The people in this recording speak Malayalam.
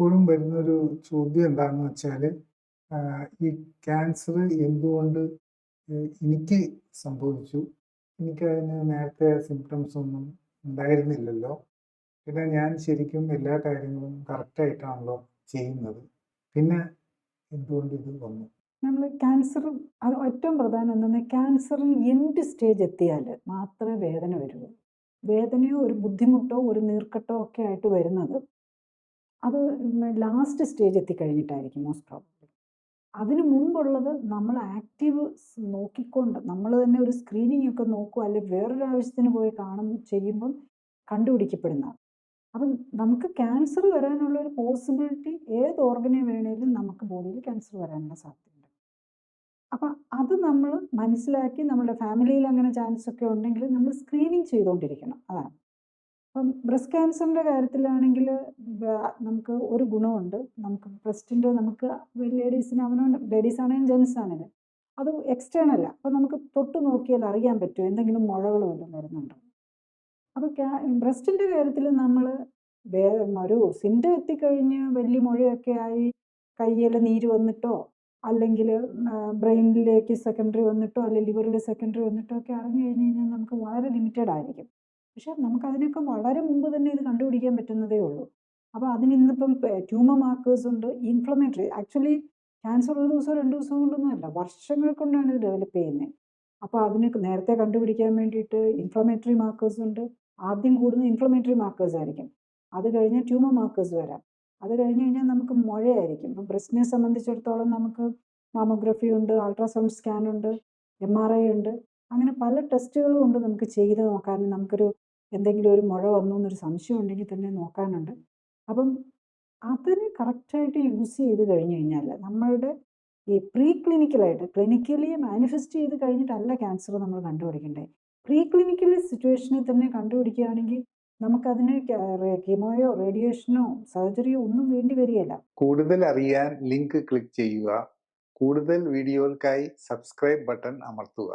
എപ്പോഴും വരുന്നൊരു ചോദ്യം എന്താണെന്ന് വെച്ചാൽ ഈ ക്യാൻസർ എന്തുകൊണ്ട് എനിക്ക് സംഭവിച്ചു? എനിക്കതിന് നേരത്തെ സിംപ്റ്റംസ് ഒന്നും ഉണ്ടായിരുന്നില്ലല്ലോ. പിന്നെ ഞാൻ ശരിക്കും എല്ലാ കാര്യങ്ങളും കറക്റ്റായിട്ടാണല്ലോ ചെയ്യുന്നത്. പിന്നെ എന്തുകൊണ്ട് ഇത് വന്നു? നമ്മൾ ക്യാൻസർ അത് ഏറ്റവും പ്രധാനം എന്തെന്ന് ക്യാൻസറിന് എൻഡ് സ്റ്റേജ് എത്തിയാൽ മാത്രമേ വേദന വരുള്ളൂ. വേദനയോ ഒരു ബുദ്ധിമുട്ടോ ഒരു നീർക്കെട്ടോ ഒക്കെ ആയിട്ട് വരുന്നത് അത് ലാസ്റ്റ് സ്റ്റേജ് എത്തിക്കഴിഞ്ഞിട്ടായിരിക്കും മോസ്റ്റ് പ്രോബബ്ലി. അതിന് മുമ്പുള്ളത് നമ്മൾ ആക്റ്റീവ് നോക്കിക്കൊണ്ട് നമ്മൾ തന്നെ ഒരു സ്ക്രീനിങ് ഒക്കെ നോക്കുക, അല്ലെങ്കിൽ വേറൊരു ആവശ്യത്തിന് പോയി ചെയ്യുമ്പം കണ്ടുപിടിക്കപ്പെടുന്ന. അപ്പം നമുക്ക് ക്യാൻസർ വരാനുള്ള ഒരു പോസിബിലിറ്റി ഏത് ഓർഗനെ വേണേലും നമുക്ക് ബോഡിയിൽ ക്യാൻസർ വരാനുള്ള സാധ്യതയുണ്ട്. അപ്പം അത് നമ്മൾ മനസ്സിലാക്കി നമ്മുടെ ഫാമിലിയിൽ അങ്ങനെ ചാൻസ് ഒക്കെ ഉണ്ടെങ്കിൽ നമ്മൾ സ്ക്രീനിങ് ചെയ്തുകൊണ്ടിരിക്കണം. അതാണ്. അപ്പം ബ്രസ്റ്റ് ക്യാൻസറിൻ്റെ കാര്യത്തിലാണെങ്കിൽ നമുക്ക് ഒരു ഗുണമുണ്ട്. നമുക്ക് ബ്രസ്റ്റിൻ്റെ നമുക്ക് ലേഡീസിന് ലേഡീസ് ആണെങ്കിലും ജെൻസ് ആണെങ്കിലും അത് എക്സ്റ്റേണല്ല. അപ്പം നമുക്ക് തൊട്ട് നോക്കിയാൽ അറിയാൻ പറ്റും എന്തെങ്കിലും മുഴകളോ എല്ലാം വരുന്നുണ്ടോ. അപ്പോൾ ബ്രസ്റ്റിൻ്റെ കാര്യത്തിൽ നമ്മൾ ഒരു സിംറ്റം എത്തിക്കഴിഞ്ഞ് വലിയ മുഴയൊക്കെ ആയി കയ്യിൽ നീര് വന്നിട്ടോ അല്ലെങ്കിൽ ബ്രെയിനിലേക്ക് സെക്കൻഡറി വന്നിട്ടോ അല്ലെങ്കിൽ ലിവറിൽ സെക്കൻഡറി വന്നിട്ടോ ഒക്കെ അറിഞ്ഞു കഴിഞ്ഞ് കഴിഞ്ഞാൽ നമുക്ക് വളരെ ലിമിറ്റഡ് ആയിരിക്കും. പക്ഷെ നമുക്കതിനൊക്കെ വളരെ മുമ്പ് തന്നെ ഇത് കണ്ടുപിടിക്കാൻ പറ്റുന്നതേ ഉള്ളൂ. അപ്പോൾ അതിന് ഇന്നിപ്പം ട്യൂമർ മാർക്കേഴ്സ് ഉണ്ട്, ഇൻഫ്ലമേറ്ററി. ആക്ച്വലി ക്യാൻസർ ഒരു ദിവസം 2 ദിവസം കൊണ്ടൊന്നും അല്ല, വർഷങ്ങൾ കൊണ്ടാണ് ഇത് ഡെവലപ്പ് ചെയ്യുന്നത്. അപ്പോൾ അതിന് നേരത്തെ കണ്ടുപിടിക്കാൻ വേണ്ടിയിട്ട് ഇൻഫ്ലമേറ്ററി മാർക്കേഴ്സ് ഉണ്ട്. ആദ്യം കൂടുന്ന ഇൻഫ്ലമേറ്ററി മാർക്കേഴ്സ് ആയിരിക്കും. അത് കഴിഞ്ഞാൽ ട്യൂമർ മാർക്കേഴ്സ് വരാം. അത് കഴിഞ്ഞ് കഴിഞ്ഞാൽ നമുക്ക് മുഴയായിരിക്കും. ഇപ്പം ബ്രസ്റ്റിനെ സംബന്ധിച്ചിടത്തോളം നമുക്ക് മാമോഗ്രഫി ഉണ്ട്, അൾട്രാസൗണ്ട് സ്കാൻ ഉണ്ട്, MRI ഉണ്ട്. അങ്ങനെ പല ടെസ്റ്റുകളും ഉണ്ട് നമുക്ക് ചെയ്ത് നോക്കാൻ. നമുക്കൊരു എന്തെങ്കിലും ഒരു മുഴ വന്നു എന്നൊരു സംശയം ഉണ്ടെങ്കിൽ തന്നെ നോക്കാനുണ്ട്. അപ്പം അതിന് കറക്റ്റായിട്ട് യൂസ് ചെയ്ത് കഴിഞ്ഞ് കഴിഞ്ഞാൽ നമ്മളുടെ ഈ പ്രീ ക്ലിനിക്കലായിട്ട് ക്ലിനിക്കലി മാനിഫെസ്റ്റ് ചെയ്ത് കഴിഞ്ഞിട്ടല്ല ക്യാൻസർ നമ്മൾ കണ്ടുപിടിക്കേണ്ടത്. പ്രീ ക്ലിനിക്കൽ സിറ്റുവേഷനിൽ തന്നെ കണ്ടുപിടിക്കുകയാണെങ്കിൽ നമുക്കതിന് കീമോയോ റേഡിയേഷനോ സർജറിയോ ഒന്നും വേണ്ടി വരികയില്ല. കൂടുതൽ അറിയാൻ ലിങ്ക് ക്ലിക്ക് ചെയ്യുക. കൂടുതൽ വീഡിയോകൾക്കായി സബ്സ്ക്രൈബ് ബട്ടൺ അമർത്തുക.